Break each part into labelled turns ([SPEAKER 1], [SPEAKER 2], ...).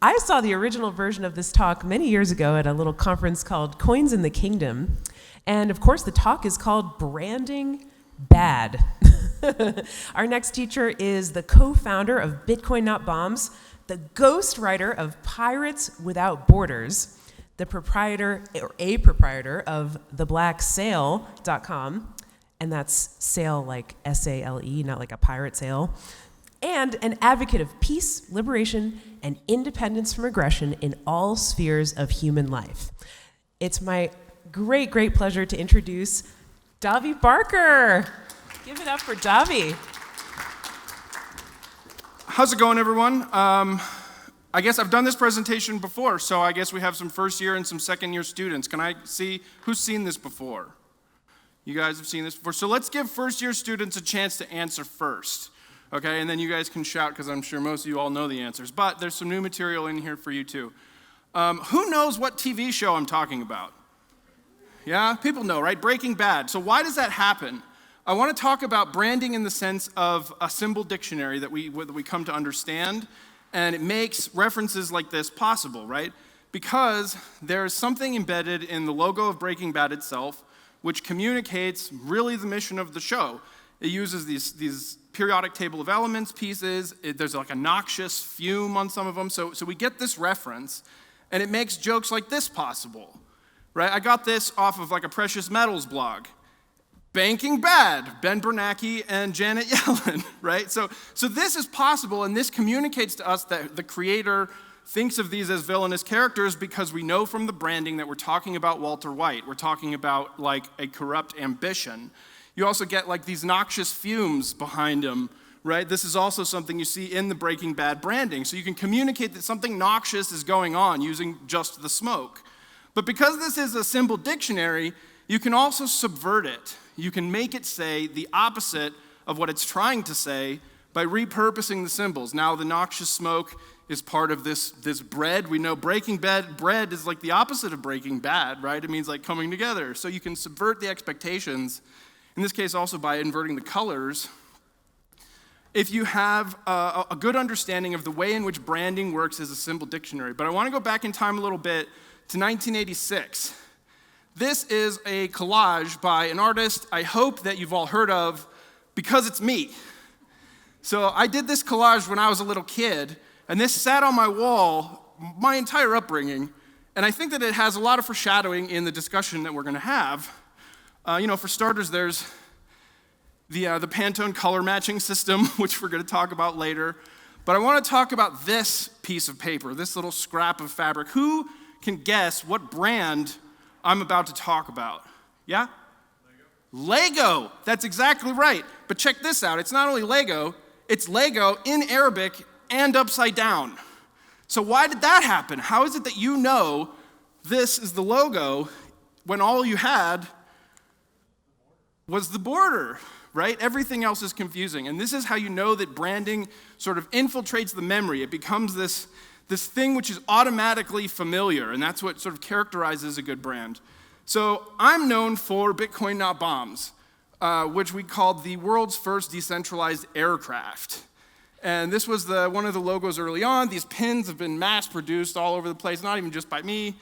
[SPEAKER 1] I saw the original version of this talk many years ago at a little conference called Coins in the Kingdom. And of course, the talk is called Branding Bad. Our next teacher is the co-founder of Bitcoin Not Bombs, the ghostwriter of Pirates Without Borders, the proprietor, or a proprietor of theblacksale.com, and that's sale like S-A-L-E, not like a pirate sale, and an advocate of peace, liberation, and independence from aggression in all spheres of human life. It's my great, great pleasure to introduce Davi Barker. Give it up for Davi.
[SPEAKER 2] How's it going, everyone? I guess I've done this presentation before, so I guess we have some first year and some second year students. Can I see who's seen this before? You guys have seen this before. So let's give first year students a chance to answer first, okay? And then you guys can shout, because I'm sure most of you all know the answers. But there's some new material in here for you too. Who knows what TV show I'm talking about? Yeah, people know, right? Breaking Bad. So why does that happen? I want to talk about branding in the sense of a symbol dictionary that we come to understand, and it makes references like this possible, right? Because there's something embedded in the logo of Breaking Bad itself, which communicates really the mission of the show. It uses these periodic table of elements pieces. There's like a noxious fume on some of them, so we get this reference, and it makes jokes like this possible, right? I got this off of like a precious metals blog. Banking Bad, Ben Bernanke and Janet Yellen, right? So this is possible, and this communicates to us that the creator thinks of these as villainous characters because we know from the branding that we're talking about Walter White. We're talking about like a corrupt ambition. You also get like these noxious fumes behind him, right? This is also something you see in the Breaking Bad branding. So you can communicate that something noxious is going on using just the smoke. But because this is a symbol dictionary, you can also subvert it. You can make it say the opposite of what it's trying to say by repurposing the symbols. Now the noxious smoke is part of this bread. We know Breaking Bad bread is like the opposite of Breaking Bad, right? It means like coming together. So you can subvert the expectations, in this case also by inverting the colors, if you have a good understanding of the way in which branding works as a symbol dictionary. But I want to go back in time a little bit to 1986. This is a collage by an artist I hope that you've all heard of because it's me. So I did this collage when I was a little kid, and this sat on my wall my entire upbringing, and I think that it has a lot of foreshadowing in the discussion that we're going to have. For starters, there's the Pantone color matching system, which we're going to talk about later. But I want to talk about this piece of paper, this little scrap of fabric. Who can guess what brand I'm about to talk about? Yeah? Lego. That's exactly right. But check this out. It's not only Lego, it's Lego in Arabic and upside down. So why did that happen? How is it that you know this is the logo when all you had was the border, right? Everything else is confusing. And this is how you know that branding sort of infiltrates the memory. It becomes this thing which is automatically familiar, and that's what sort of characterizes a good brand. So I'm known for Bitcoin Not Bombs, which we called the world's first decentralized aircraft. And this was one of the logos early on. These pins have been mass-produced all over the place, not even just by me.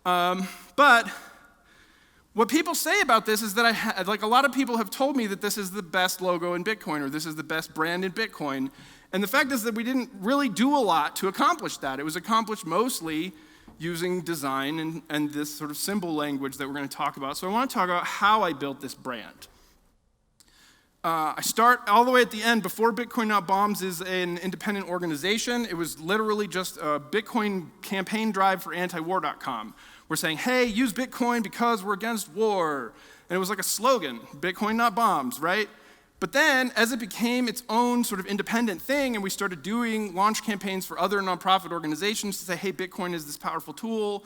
[SPEAKER 2] But what people say about this is that a lot of people have told me that this is the best logo in Bitcoin, or this is the best brand in Bitcoin. And the fact is that we didn't really do a lot to accomplish that. It was accomplished mostly using design and this sort of symbol language that we're going to talk about. So I want to talk about how I built this brand. I start all the way at the end. Before Bitcoin Not Bombs is an independent organization. It was literally just a Bitcoin campaign drive for antiwar.com. We're saying, hey, use Bitcoin because we're against war. And it was like a slogan, Bitcoin Not Bombs, right? But then, as it became its own sort of independent thing, and we started doing launch campaigns for other nonprofit organizations to say, hey, Bitcoin is this powerful tool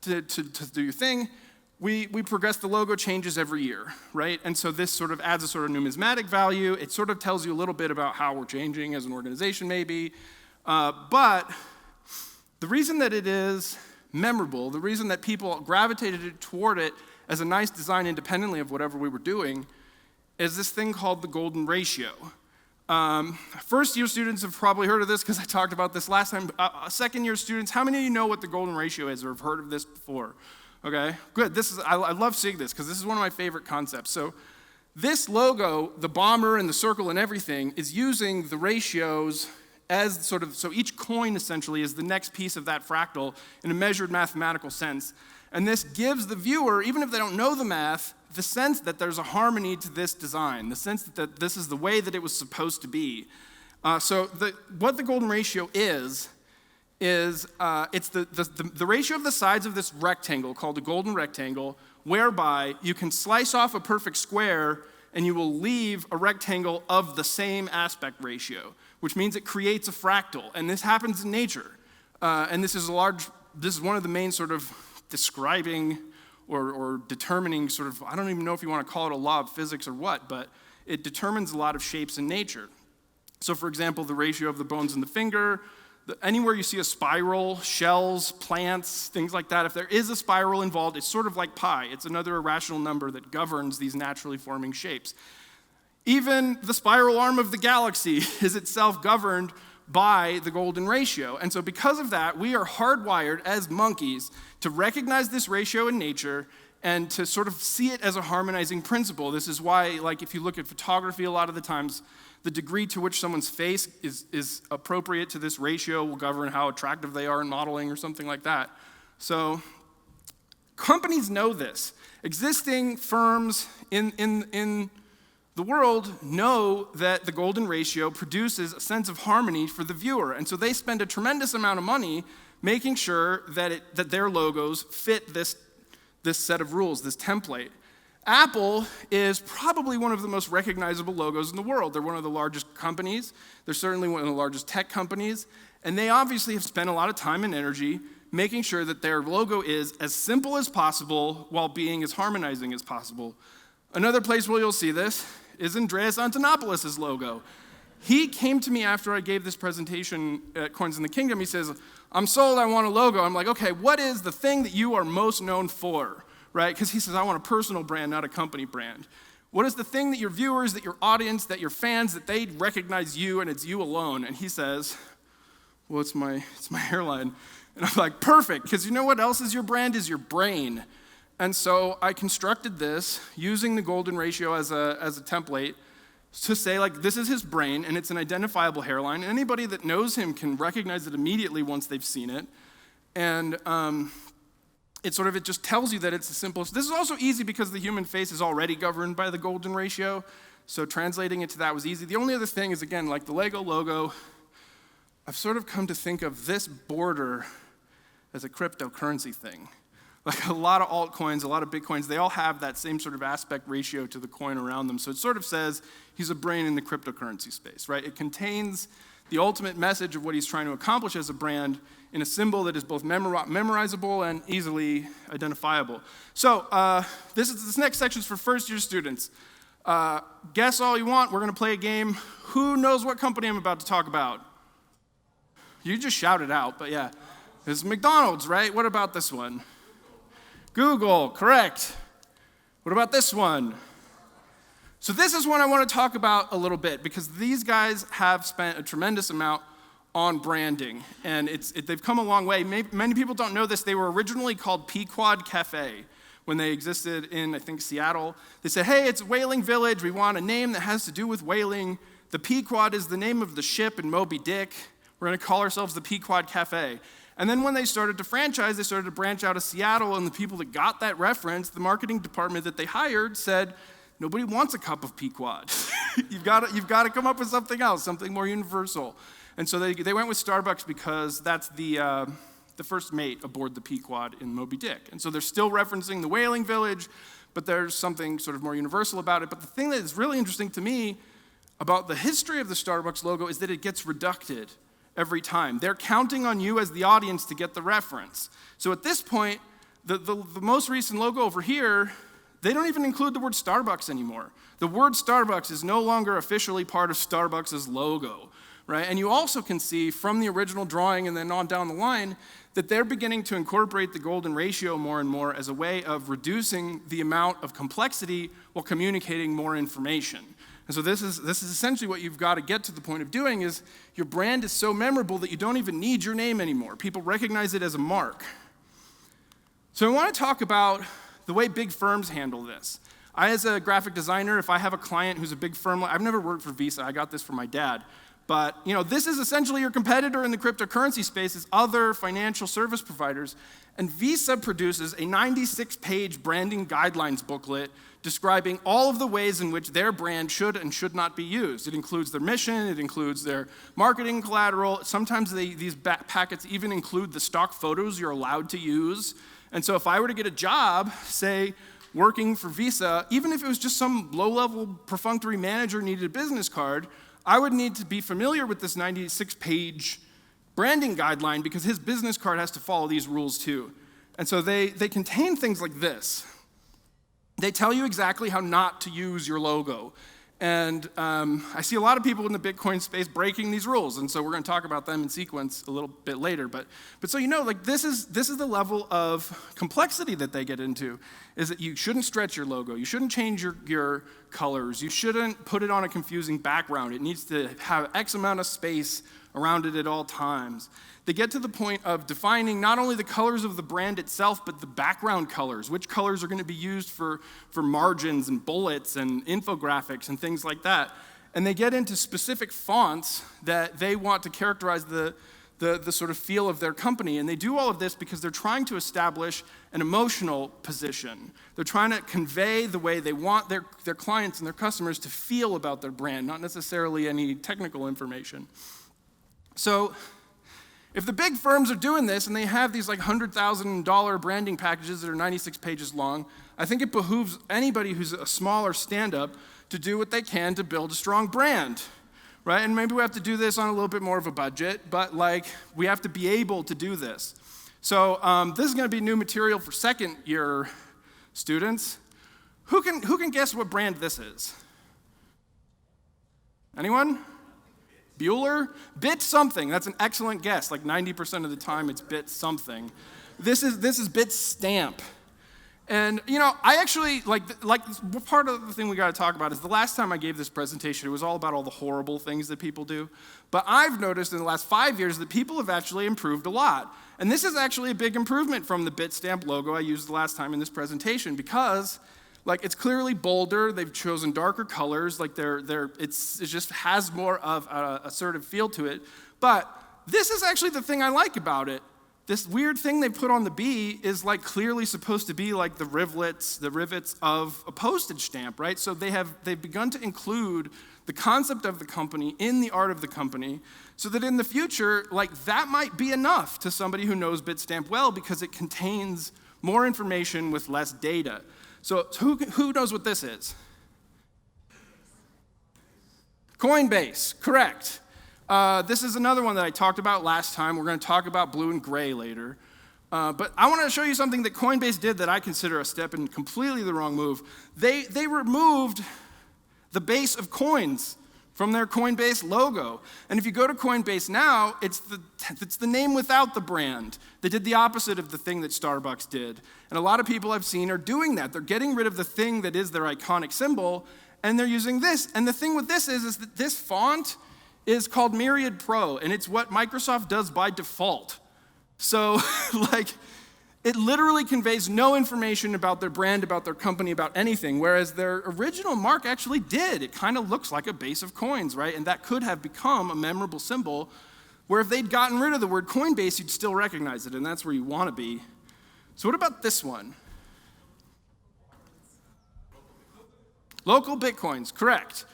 [SPEAKER 2] to do your thing, we progress the logo changes every year, right? And so this sort of adds a sort of numismatic value. It sort of tells you a little bit about how we're changing as an organization, maybe. But the reason that it is memorable, the reason that people gravitated toward it as a nice design independently of whatever we were doing, is this thing called the golden ratio. First-year students have probably heard of this because I talked about this last time. Second-year students, how many of you know what the golden ratio is or have heard of this before? Okay, good. I love seeing this because this is one of my favorite concepts. So this logo, the bomber and the circle and everything, is using the ratios as so each coin essentially is the next piece of that fractal in a measured mathematical sense. And this gives the viewer, even if they don't know the math, the sense that there's a harmony to this design, the sense that this is the way that it was supposed to be. What the golden ratio is it's the ratio of the sides of this rectangle called a golden rectangle, whereby you can slice off a perfect square and you will leave a rectangle of the same aspect ratio, which means it creates a fractal. And this happens in nature. And this is one of the main sort of describing or determining sort of, I don't even know if you want to call it a law of physics or what, but it determines a lot of shapes in nature. So for example, the ratio of the bones in the finger, anywhere you see a spiral, shells, plants, things like that, if there is a spiral involved, it's sort of like pi. It's another irrational number that governs these naturally forming shapes. Even the spiral arm of the galaxy is itself governed by the golden ratio. And so because of that, we are hardwired as monkeys to recognize this ratio in nature and to sort of see it as a harmonizing principle. This is why, like, if you look at photography, a lot of the times, the degree to which someone's face is appropriate to this ratio will govern how attractive they are in modeling or something like that. So companies know this. Existing firms in the world know that the golden ratio produces a sense of harmony for the viewer, and so they spend a tremendous amount of money making sure that their logos fit this set of rules, this template. Apple is probably one of the most recognizable logos in the world. They're one of the largest companies. They're certainly one of the largest tech companies, and they obviously have spent a lot of time and energy making sure that their logo is as simple as possible while being as harmonizing as possible. Another place where you'll see this is Andreas Antonopoulos' logo. He came to me after I gave this presentation at Coins in the Kingdom. He says, I'm sold, I want a logo. I'm like, okay, what is the thing that you are most known for, right? Because he says, I want a personal brand, not a company brand. What is the thing that your viewers, that your audience, that your fans, that they recognize you and it's you alone? And he says, well, it's my hairline. And I'm like, perfect, because you know what else is your brand? Is your brain. And so I constructed this using the golden ratio as a template to say, like, this is his brain, and it's an identifiable hairline. And anybody that knows him can recognize it immediately once they've seen it. And it just tells you that it's the simplest. This is also easy because the human face is already governed by the golden ratio. So translating it to that was easy. The only other thing is, again, like the Lego logo, I've sort of come to think of this border as a cryptocurrency thing. Like a lot of altcoins, a lot of Bitcoins, they all have that same sort of aspect ratio to the coin around them. So it sort of says he's a brain in the cryptocurrency space, right? It contains the ultimate message of what he's trying to accomplish as a brand in a symbol that is both memorizable and easily identifiable. So this next section is for first-year students. Guess all you want. We're going to play a game. Who knows what company I'm about to talk about? You just shout it out, but yeah. It's McDonald's, right? What about this one? Google, correct. What about this one? So this is one I want to talk about a little bit because these guys have spent a tremendous amount on branding, and they've come a long way. Many people don't know this. They were originally called Pequod Cafe when they existed in, I think, Seattle. They said, hey, it's Whaling Village. We want a name that has to do with whaling. The Pequod is the name of the ship in Moby Dick. We're going to call ourselves the Pequod Cafe. And then when they started to franchise, they started to branch out of Seattle, and the people that got that reference, the marketing department that they hired, said, nobody wants a cup of Pequod. You've got to come up with something else, something more universal. And so they went with Starbucks because that's the first mate aboard the Pequod in Moby Dick. And so they're still referencing the Whaling Village, but there's something sort of more universal about it. But the thing that is really interesting to me about the history of the Starbucks logo is that it gets reducted every time. They're counting on you as the audience to get the reference. So at this point, the most recent logo over here, they don't even include the word Starbucks anymore. The word Starbucks is no longer officially part of Starbucks' logo, right? And you also can see from the original drawing and then on down the line that they're beginning to incorporate the golden ratio more and more as a way of reducing the amount of complexity while communicating more information. And so this is essentially what you've got to get to the point of doing is your brand is so memorable that you don't even need your name anymore. People recognize it as a mark. So I want to talk about the way big firms handle this. I, as a graphic designer, if I have a client who's a big firm, I've never worked for Visa, I got this from my dad, but this is essentially your competitor in the cryptocurrency space is other financial service providers, and Visa produces a 96-page branding guidelines booklet describing all of the ways in which their brand should and should not be used. It includes their mission, it includes their marketing collateral, sometimes these packets even include the stock photos you're allowed to use, and so if I were to get a job, say, working for Visa, even if it was just some low-level perfunctory manager needed a business card, I would need to be familiar with this 96-page branding guideline because his business card has to follow these rules too. And so they contain things like this. They tell you exactly how not to use your logo. And I see a lot of people in the Bitcoin space breaking these rules, and so we're going to talk about them in sequence a little bit later. But so this is the level of complexity that they get into, is that you shouldn't stretch your logo, you shouldn't change your colors, you shouldn't put it on a confusing background. It needs to have X amount of space around it at all times. They get to the point of defining not only the colors of the brand itself, but the background colors. Which colors are going to be used for margins and bullets and infographics and things like that. And they get into specific fonts that they want to characterize the sort of feel of their company. And they do all of this because they're trying to establish an emotional position. They're trying to convey the way they want their clients and their customers to feel about their brand, not necessarily any technical information. So if the big firms are doing this and they have these like $100,000 branding packages that are 96 pages long, I think it behooves anybody who's a smaller stand-up to do what they can to build a strong brand, right? And maybe we have to do this on a little bit more of a budget, but we have to be able to do this. So this is going to be new material for second-year students. Who can guess what brand this is? Anyone? Bueller? Bit something. That's an excellent guess. Like 90% of the time, it's bit something. This is Bitstamp. And I actually part of the thing we got to talk about is the last time I gave this presentation, it was all about all the horrible things that people do. But I've noticed in the last 5 years that people have actually improved a lot. And this is actually a big improvement from the Bitstamp logo I used the last time in this presentation because it's clearly bolder. They've chosen darker colors. It just has more of an assertive feel to it. But this is actually the thing I like about it. This weird thing they put on the B is clearly supposed to be the rivets of a postage stamp, right? So they've begun to include the concept of the company in the art of the company, so that in the future, that might be enough to somebody who knows Bitstamp well because it contains more information with less data. So who knows what this is? Coinbase, correct. This is another one that I talked about last time. We're going to talk about blue and gray later. But I want to show you something that Coinbase did that I consider a step in completely the wrong move. They removed the base of coins from their Coinbase logo. And if you go to Coinbase now, it's the name without the brand. They did the opposite of the thing that Starbucks did. And a lot of people I've seen are doing that. They're getting rid of the thing that is their iconic symbol, and they're using this. And the thing with this is that this font is called Myriad Pro, and it's what Microsoft does by default. So, it literally conveys no information about their brand, about their company, about anything, whereas their original mark actually did. It kind of looks like a base of coins, right? And that could have become a memorable symbol, where if they'd gotten rid of the word Coinbase, you'd still recognize it, and that's where you want to be. So what about this one? Local Bitcoins, correct.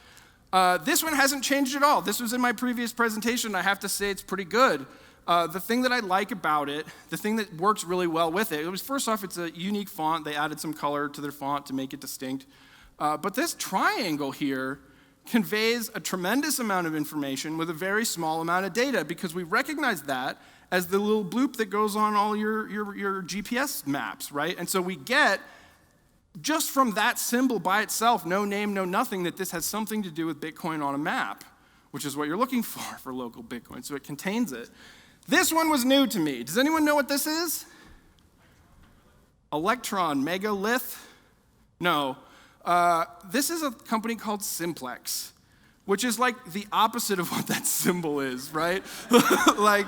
[SPEAKER 2] This one hasn't changed at all. This was in my previous presentation. I have to say it's pretty good. The thing that I like about it, the thing that works really well with it, was first off, it's a unique font. They added some color to their font to make it distinct. But this triangle here conveys a tremendous amount of information with a very small amount of data because we recognize that as the little bloop that goes on all your GPS maps, right? And so we get, just from that symbol by itself, no name, no nothing, that this has something to do with Bitcoin on a map, which is what you're looking for local Bitcoin. So it contains it. This one was new to me. Does anyone know what this is? Electron megalith? No. This is a company called Simplex, which is like the opposite of what that symbol is, right? Like,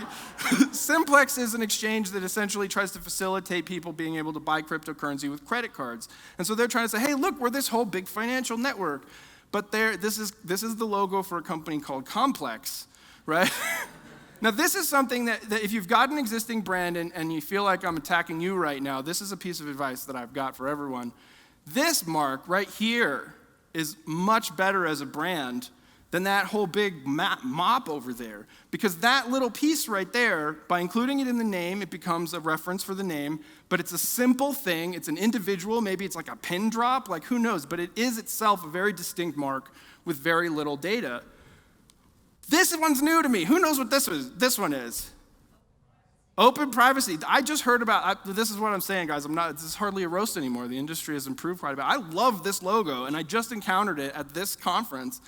[SPEAKER 2] Simplex is an exchange that essentially tries to facilitate people being able to buy cryptocurrency with credit cards. And so they're trying to say, hey, look, we're this whole big financial network. But this is the logo for a company called Complex, right? Now, this is something that if you've got an existing brand and you feel like I'm attacking you right now, this is a piece of advice that I've got for everyone. This mark right here is much better as a brand than that whole big mop over there. Because that little piece right there, by including it in the name, it becomes a reference for the name, but it's a simple thing, it's an individual, maybe it's like a pin drop, like who knows, but it is itself a very distinct mark with very little data. This one's new to me. Who knows what this one is? Open privacy. I just heard about, this is what I'm saying, guys, this is hardly a roast anymore. The industry has improved quite a bit. I love this logo, and I just encountered it at this conference.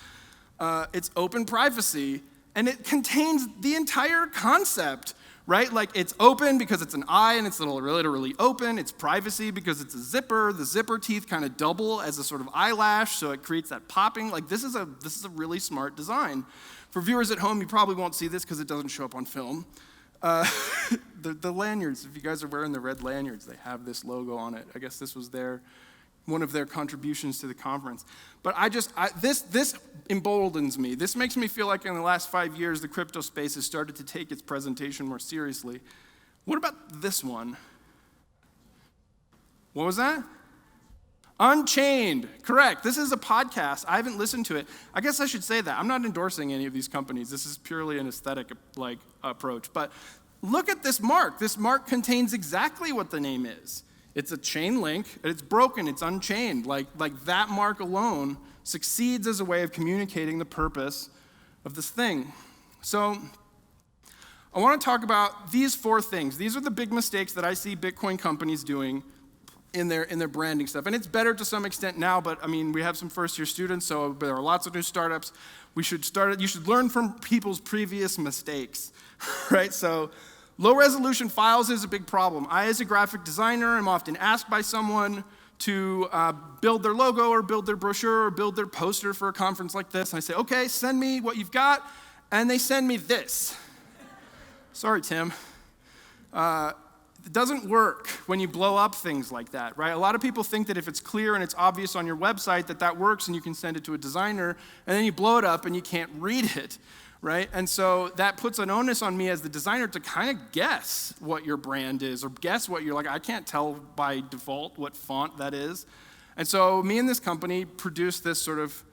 [SPEAKER 2] It's open privacy, and it contains the entire concept, right? Like, it's open because it's an eye and it's literally open. It's privacy because it's a zipper. The zipper teeth kind of double as a sort of eyelash, so it creates that popping. Like, this is a really smart design. For viewers at home, you probably won't see this because it doesn't show up on film. The lanyards, if you guys are wearing the red lanyards, they have this logo on it. I guess this was one of their contributions to the conference. But this emboldens me. This makes me feel like in the last 5 years, the crypto space has started to take its presentation more seriously. What about this one? What was that? Unchained, correct. This is a podcast. I haven't listened to it. I guess I should say that. I'm not endorsing any of these companies. This is purely an aesthetic approach. But look at this mark. This mark contains exactly what the name is. It's a chain link, and it's broken, it's unchained. Like that mark alone succeeds as a way of communicating the purpose of this thing. So I want to talk about these 4 things. These are the big mistakes that I see Bitcoin companies doing in their branding stuff. And it's better to some extent now, but I mean, we have some first-year students, so there are lots of new startups. You should learn from people's previous mistakes, right? So low-resolution files is a big problem. I, as a graphic designer, am often asked by someone to build their logo or build their brochure or build their poster for a conference like this. And I say, okay, send me what you've got. And they send me this. Sorry, Tim. It doesn't work when you blow up things like that, right? A lot of people think that if it's clear and it's obvious on your website that works and you can send it to a designer, and then you blow it up and you can't read it, right? And so that puts an onus on me as the designer to kind of guess what your brand is or guess what you're like. I can't tell by default what font that is. And so me and this company produced this sort of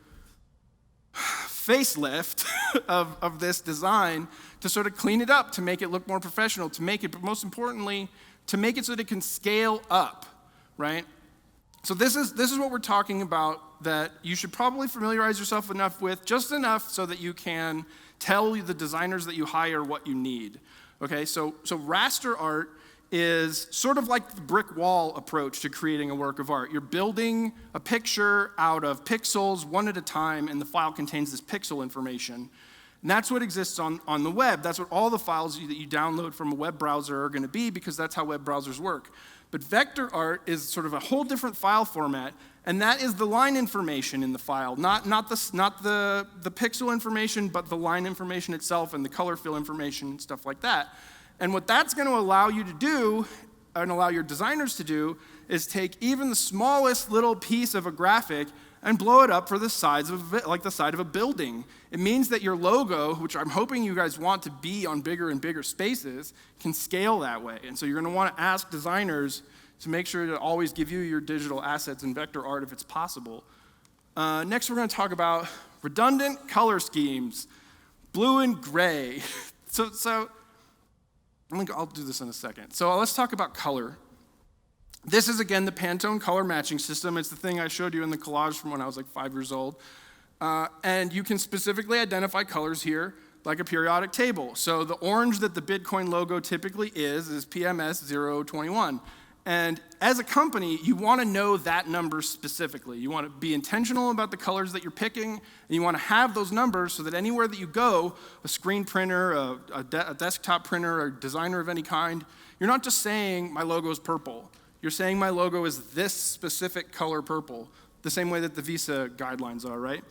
[SPEAKER 2] facelift of this design to sort of clean it up, to make it look more professional, but most importantly, to make it so that it can scale up, right? So this is what we're talking about that you should probably familiarize yourself with, just enough so that you can tell the designers that you hire what you need, okay? So raster art is sort of like the brick wall approach to creating a work of art. You're building a picture out of pixels one at a time, and the file contains this pixel information. And that's what exists on the web. That's what all the files that you download from a web browser are going to be, because that's how web browsers work. But vector art is sort of a whole different file format, and that is the line information in the file, not the pixel information, but the line information itself and the color fill information and stuff like that. And what that's going to allow you to do, and allow your designers to do, is take even the smallest little piece of a graphic and blow it up for the size of like the side of a building. It means that your logo, which I'm hoping you guys want to be on bigger and bigger spaces, can scale that way. And so you're going to want to ask designers to make sure to always give you your digital assets in vector art if it's possible. Next, we're going to talk about redundant color schemes, blue and gray. So I'll do this in a second. So let's talk about color. This is, again, the Pantone color matching system. It's the thing I showed you in the collage from when I was like 5 years old. And you can specifically identify colors here like a periodic table. So the orange that the Bitcoin logo typically is PMS 021. And as a company, you want to know that number specifically. You want to be intentional about the colors that you're picking, and you want to have those numbers so that anywhere that you go, a screen printer, a desktop printer, a designer of any kind, you're not just saying my logo is purple. You're saying my logo is this specific color purple. the same way that the Visa guidelines are, right?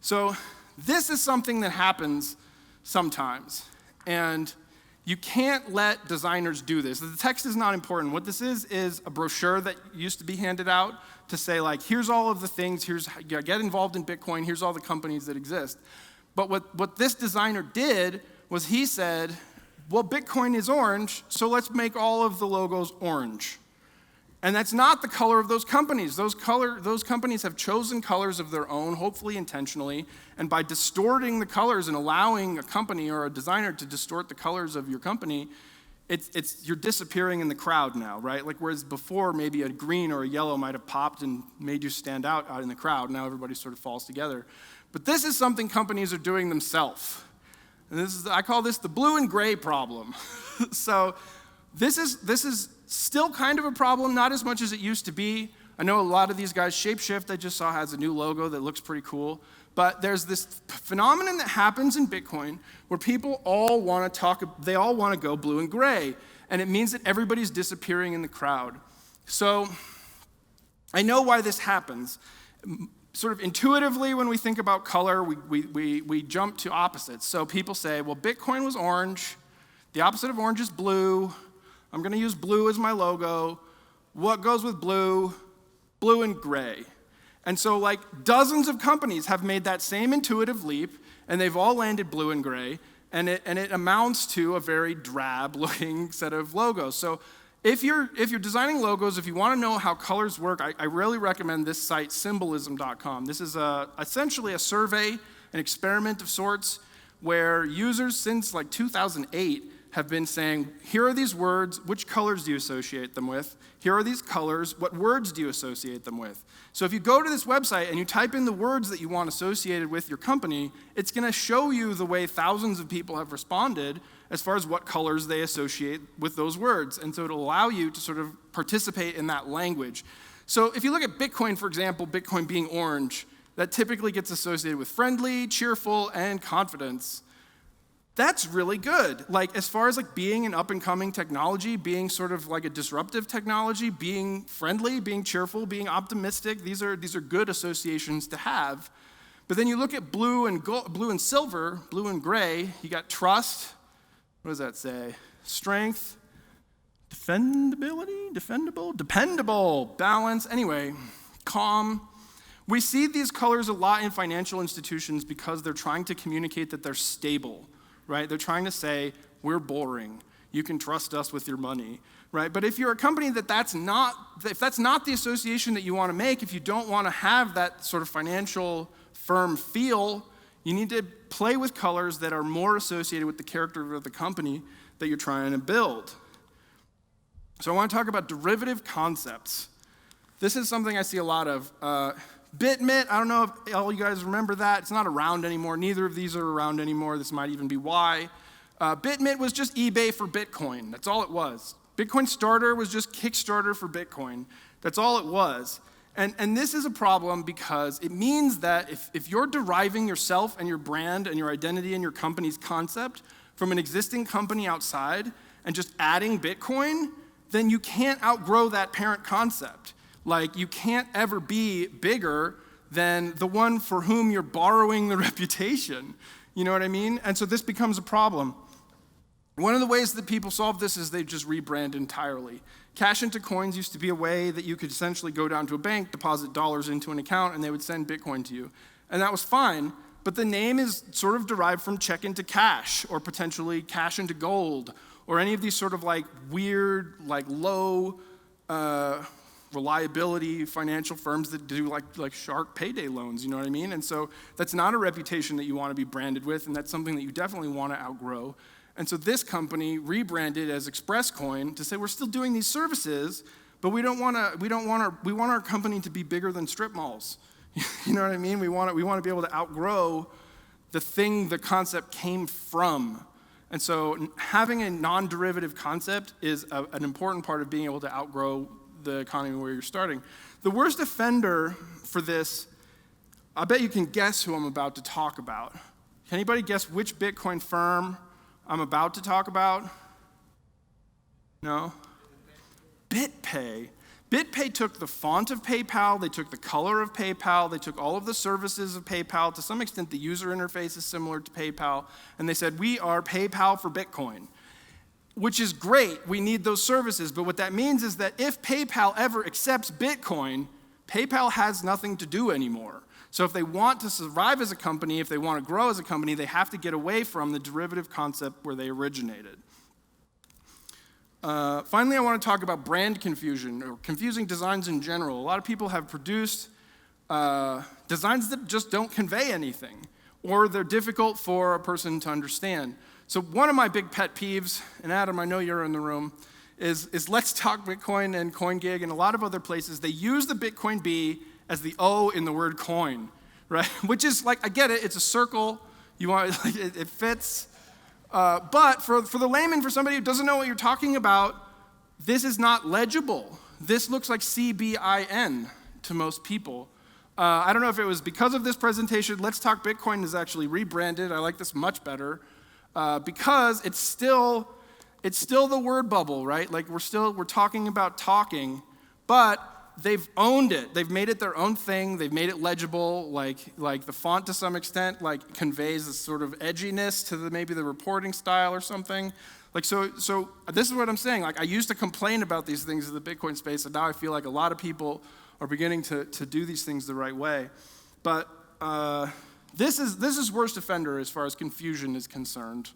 [SPEAKER 2] So this is something that happens sometimes, and you can't let designers do this. The text is not important. What this is a brochure that used to be handed out to say, like, here's all of the things, here's get involved in Bitcoin, here's all the companies that exist. But what this designer did was he said, well, Bitcoin is orange, so let's make all of the logos orange. And that's not the color of those companies. Those companies have chosen colors of their own, hopefully intentionally, and by distorting the colors and allowing a company or a designer to distort the colors of your company, you're disappearing in the crowd now, right? Like whereas before maybe a green or a yellow might have popped and made you stand out in the crowd, now everybody sort of falls together. But this is something companies are doing themselves. And I call this the blue and gray problem. So this is still kind of a problem, not as much as it used to be. I know a lot of these guys, Shapeshift, I just saw, has a new logo that looks pretty cool. But there's this phenomenon that happens in Bitcoin where people all want to go blue and gray. And it means that everybody's disappearing in the crowd. So I know why this happens. Sort of intuitively, when we think about color, we jump to opposites. So people say, well, Bitcoin was orange. The opposite of orange is blue. I'm going to use blue as my logo. What goes with blue? Blue and gray. And so like dozens of companies have made that same intuitive leap, and they've all landed blue and gray, and it amounts to a very drab-looking set of logos. So if you're designing logos, if you want to know how colors work, I really recommend this site, symbolism.com. This is essentially a survey, an experiment of sorts, where users since like 2008 have been saying, here are these words, which colors do you associate them with? Here are these colors, what words do you associate them with? So if you go to this website and you type in the words that you want associated with your company, it's going to show you the way thousands of people have responded as far as what colors they associate with those words. And so it'll allow you to sort of participate in that language. So if you look at Bitcoin, for example, Bitcoin being orange, that typically gets associated with friendly, cheerful, and confidence. That's really good. Like as far as like being an up-and-coming technology, being sort of like a disruptive technology, being friendly, being cheerful, being optimistic, these are good associations to have. But then you look at blue and silver, blue and gray, you got trust, what does that say? Strength, dependable, balance, anyway, calm. We see these colors a lot in financial institutions because they're trying to communicate that they're stable, right? They're trying to say, we're boring. You can trust us with your money, right? But if you're a company if that's not the association that you want to make, if you don't want to have that sort of financial firm feel, you need to play with colors that are more associated with the character of the company that you're trying to build. So I want to talk about derivative concepts. This is something I see a lot of. BitMint, I don't know if all you guys remember that. It's not around anymore. Neither of these are around anymore. This might even be why. BitMint was just eBay for Bitcoin. That's all it was. Bitcoin Starter was just Kickstarter for Bitcoin. That's all it was. And this is a problem because it means that if you're deriving yourself and your brand and your identity and your company's concept from an existing company outside and just adding Bitcoin, then you can't outgrow that parent concept. Like, you can't ever be bigger than the one for whom you're borrowing the reputation. You know what I mean? And so this becomes a problem. One of the ways that people solve this is they just rebrand entirely. Cash into coins used to be a way that you could essentially go down to a bank, deposit dollars into an account, and they would send Bitcoin to you. And that was fine, but the name is sort of derived from check into cash, or potentially cash into gold, or any of these sort of like weird, like low, reliability financial firms that do like shark payday loans, you know what I mean? And so that's not a reputation that you want to be branded with, and that's something that you definitely want to outgrow. And so this company rebranded as ExpressCoin to say we're still doing these services, but we want our company to be bigger than strip malls. You know what I mean? We want to be able to outgrow the thing the concept came from. And so having a non-derivative concept is an important part of being able to outgrow the economy where you're starting. The worst offender for this, I bet you can guess who I'm about to talk about. Can anybody guess which Bitcoin firm I'm about to talk about? No? BitPay. BitPay took the font of PayPal, they took the color of PayPal, they took all of the services of PayPal. To some extent, the user interface is similar to PayPal, and they said, we are PayPal for Bitcoin, which is great. We need those services, but what that means is that if PayPal ever accepts Bitcoin, PayPal has nothing to do anymore. So if they want to survive as a company, if they want to grow as a company, they have to get away from the derivative concept where they originated. Finally, I want to talk about brand confusion, or confusing designs in general. A lot of people have produced designs that just don't convey anything, or they're difficult for a person to understand. So one of my big pet peeves, and Adam, I know you're in the room, is Let's Talk Bitcoin and CoinGig and a lot of other places. They use the Bitcoin B as the O in the word coin, right? Which is like, I get it, it's a circle, you want, like, it fits. But for the layman, for somebody who doesn't know what you're talking about, this is not legible. This looks like CBIN to most people. I don't know if it was because of this presentation. Let's Talk Bitcoin is actually rebranded. I like this much better because it's still the word bubble, right? Like we're talking about talking, but they've owned it. They've made it their own thing. They've made it legible. Like the font to some extent like conveys this sort of edginess to maybe the reporting style or something. Like so this is what I'm saying. Like I used to complain about these things in the Bitcoin space, and now I feel like a lot of people are beginning to do these things the right way. But this is worst offender as far as confusion is concerned.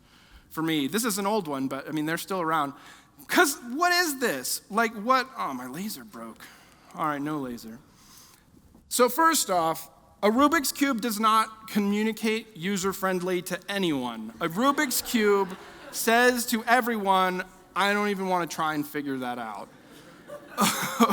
[SPEAKER 2] For me, this is an old one, but I mean they're still around. Because what is this? Like what? Oh, my laser broke. All right, no laser. So first off, a Rubik's Cube does not communicate user-friendly to anyone. A Rubik's Cube says to everyone, I don't even want to try and figure that out.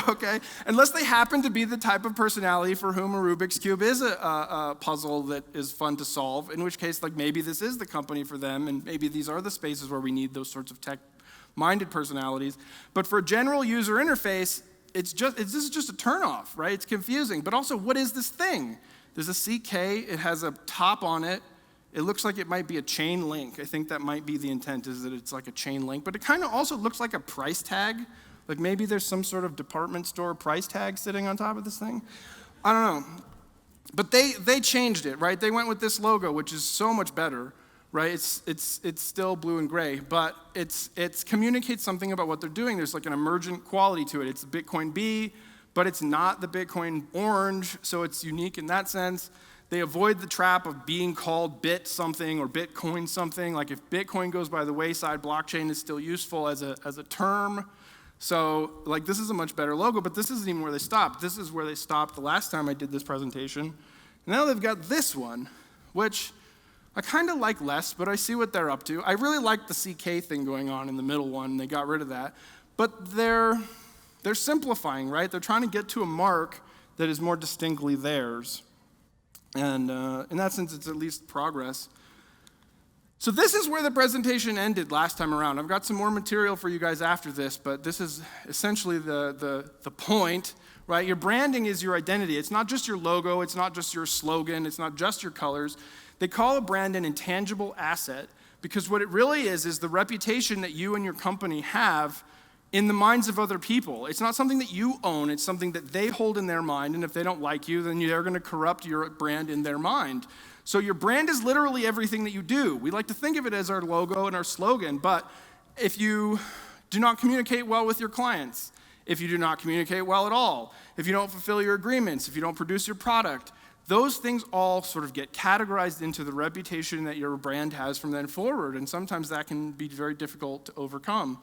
[SPEAKER 2] Okay? Unless they happen to be the type of personality for whom a Rubik's Cube is a puzzle that is fun to solve, in which case, like, maybe this is the company for them, and maybe these are the spaces where we need those sorts of tech-minded personalities. But for a general user interface, this is just a turnoff, right? It's confusing. But also, what is this thing? There's a CK. It has a top on it. It looks like it might be a chain link. I think that might be the intent, is that it's like a chain link. But it kind of also looks like a price tag. Like maybe there's some sort of department store price tag sitting on top of this thing. I don't know. But they changed it, right? They went with this logo, which is so much better, right? It's still blue and gray, but it communicates something about what they're doing. There's like an emergent quality to it. It's the Bitcoin B, but it's not the Bitcoin orange, so it's unique in that sense. They avoid the trap of being called bit something or Bitcoin something. Like if Bitcoin goes by the wayside, blockchain is still useful as a term. So like this is a much better logo, but this isn't even where they stopped. This is where they stopped the last time I did this presentation. Now they've got this one, which I kind of like less, but I see what they're up to. I really like the CK thing going on in the middle one. They got rid of that. But they're simplifying, right? They're trying to get to a mark that is more distinctly theirs. And in that sense, it's at least progress. So this is where the presentation ended last time around. I've got some more material for you guys after this, but this is essentially the point, right? Your branding is your identity. It's not just your logo. It's not just your slogan. It's not just your colors. They call a brand an intangible asset because what it really is the reputation that you and your company have in the minds of other people. It's not something that you own. It's something that they hold in their mind, and if they don't like you, then they're going to corrupt your brand in their mind. So your brand is literally everything that you do. We like to think of it as our logo and our slogan, but if you do not communicate well with your clients, if you do not communicate well at all, if you don't fulfill your agreements, if you don't produce your product, those things all sort of get categorized into the reputation that your brand has from then forward, and sometimes that can be very difficult to overcome.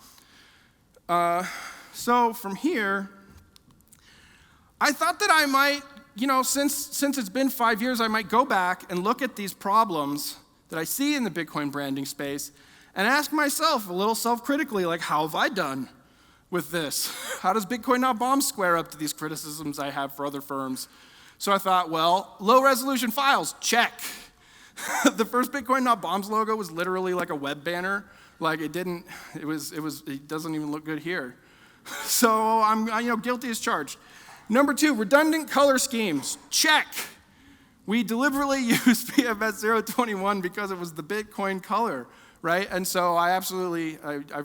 [SPEAKER 2] So from here, I thought that I might, since it's been 5 years, I might go back and look at these problems that I see in the Bitcoin branding space and ask myself a little self-critically, like, how have I done with this? How does Bitcoin Not Bomb square up to these criticisms I have for other firms? So I thought, well, low-resolution files, check. The first Bitcoin Not Bombs logo was literally like a web banner. Like it doesn't even look good here. So I'm guilty as charged. Number 2, redundant color schemes, check. We deliberately used PFS 021 because it was the Bitcoin color, right? And so I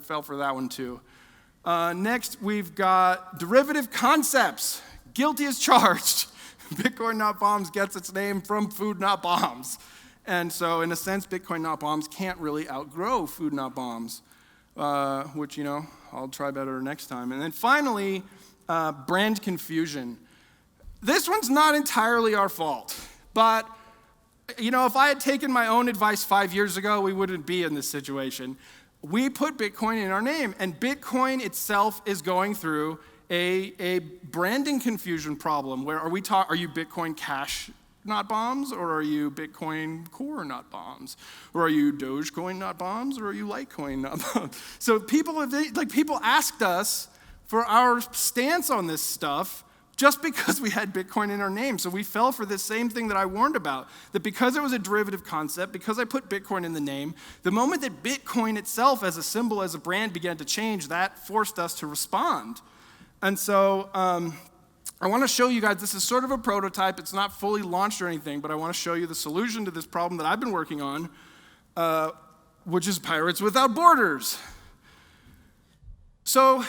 [SPEAKER 2] fell for that one too. Next, we've got derivative concepts. Guilty as charged. Bitcoin Not Bombs gets its name from Food Not Bombs. And so, in a sense, Bitcoin Not Bombs can't really outgrow Food Not Bombs, which, I'll try better next time. And then finally, brand confusion. This one's not entirely our fault, but, if I had taken my own advice 5 years ago, we wouldn't be in this situation. We put Bitcoin in our name, and Bitcoin itself is going through a branding confusion problem where are you Bitcoin Cash Not Bombs, or are you Bitcoin Core Not Bombs, or are you Dogecoin Not Bombs, or are you Litecoin Not Bombs? So people asked us for our stance on this stuff just because we had Bitcoin in our name. So we fell for this same thing that I warned about, that because it was a derivative concept, because I put Bitcoin in the name, the moment that Bitcoin itself as a symbol, as a brand began to change, that forced us to respond. And so I want to show you guys, this is sort of a prototype. It's not fully launched or anything, but I want to show you the solution to this problem that I've been working on, which is Pirates Without Borders. So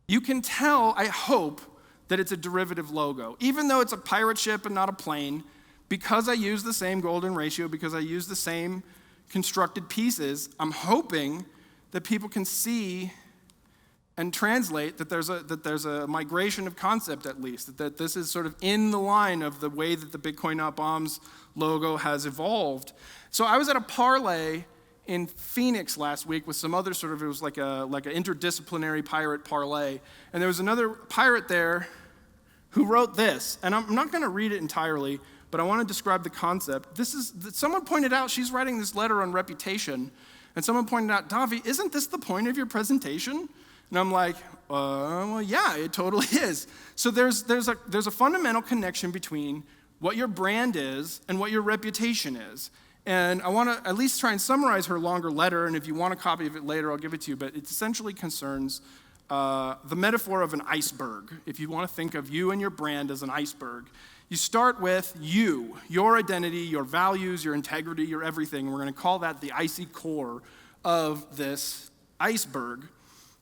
[SPEAKER 2] you can tell, I hope, that it's a derivative logo. Even though it's a pirate ship and not a plane, because I use the same golden ratio, because I use the same constructed pieces, I'm hoping that people can see and translate that there's a migration of concept, at least, that this is sort of in the line of the way that the Bitcoin Not Bombs logo has evolved. So I was at a parlay in Phoenix last week with some other it was like an interdisciplinary pirate parlay, and there was another pirate there who wrote this, and I'm not going to read it entirely, but I want to describe the concept. Someone pointed out, she's writing this letter on reputation, and someone pointed out, Davi, isn't this the point of your presentation? And I'm like, well, yeah, it totally is. So there's a fundamental connection between what your brand is and what your reputation is. And I want to at least try and summarize her longer letter, and if you want a copy of it later, I'll give it to you, but it essentially concerns the metaphor of an iceberg. If you want to think of you and your brand as an iceberg, you start with you, your identity, your values, your integrity, your everything. We're going to call that the icy core of this iceberg.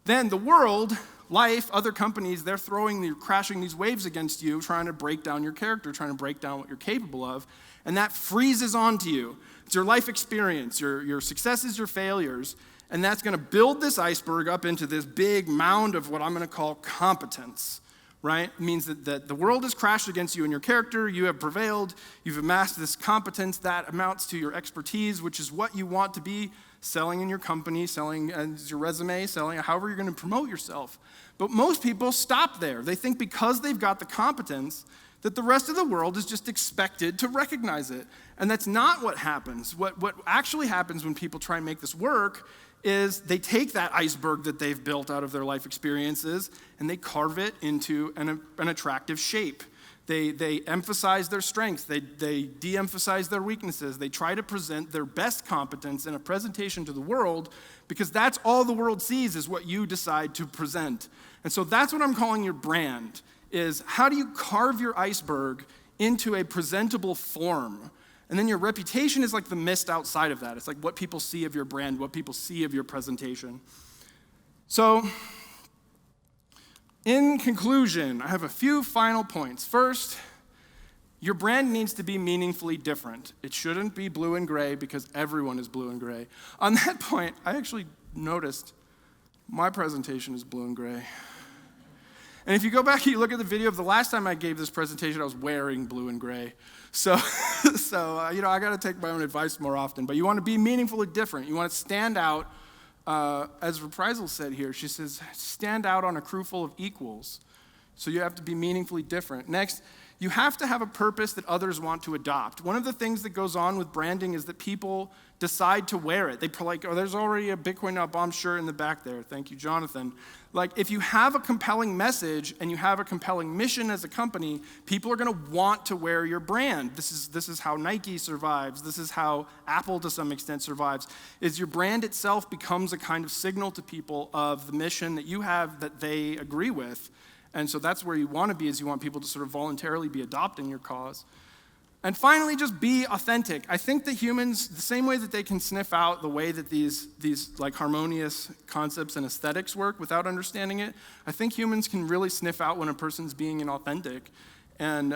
[SPEAKER 2] Then the world, life, other companies, they're crashing these waves against you, trying to break down your character, trying to break down what you're capable of, and that freezes onto you. It's your life experience, your successes, your failures, and that's going to build this iceberg up into this big mound of what I'm going to call competence, right? It means that the world has crashed against you and your character, you have prevailed, you've amassed this competence that amounts to your expertise, which is what you want to be selling in your company, selling as your resume, selling however you're going to promote yourself. But most people stop there. They think because they've got the competence that the rest of the world is just expected to recognize it. And that's not what happens. What actually happens when people try and make this work is they take that iceberg that they've built out of their life experiences and they carve it into an attractive shape. They emphasize their strengths. They de-emphasize their weaknesses. They try to present their best competence in a presentation to the world because that's all the world sees is what you decide to present. And so that's what I'm calling your brand, is how do you carve your iceberg into a presentable form? And then your reputation is like the mist outside of that. It's like what people see of your brand, what people see of your presentation. So, in conclusion, I have a few final points. First, your brand needs to be meaningfully different. It shouldn't be blue and gray because everyone is blue and gray. On that point, I actually noticed my presentation is blue and gray. And if you go back and you look at the video of the last time I gave this presentation, I was wearing blue and gray. So I got to take my own advice more often. But you want to be meaningfully different. You want to stand out. As Reprisal said here, she says, stand out on a crew full of equals. So you have to be meaningfully different. Next, you have to have a purpose that others want to adopt. One of the things that goes on with branding is that people decide to wear it. They're like, oh, there's already a Bitcoin Not Bomb shirt in the back there. Thank you, Jonathan. Like, if you have a compelling message and you have a compelling mission as a company, people are going to want to wear your brand. This is how Nike survives. This is how Apple, to some extent, survives, is your brand itself becomes a kind of signal to people of the mission that you have that they agree with. And so that's where you want to be, is you want people to sort of voluntarily be adopting your cause. And finally, just be authentic. I think that humans, the same way that they can sniff out the way that these like harmonious concepts and aesthetics work without understanding it, I think humans can really sniff out when a person's being inauthentic. And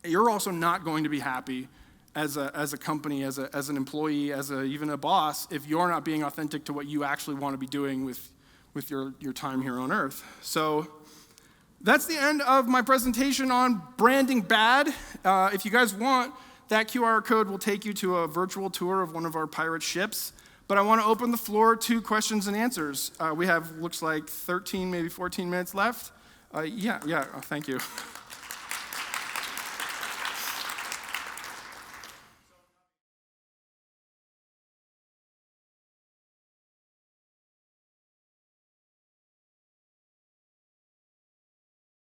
[SPEAKER 2] you're also not going to be happy as a company, as an employee, even a boss, if you're not being authentic to what you actually want to be doing with your time here on Earth. So that's the end of my presentation on branding bad. If you guys want, that QR code will take you to a virtual tour of one of our pirate ships. But I want to open the floor to questions and answers. We have, looks like 13, maybe 14 minutes left. Thank you.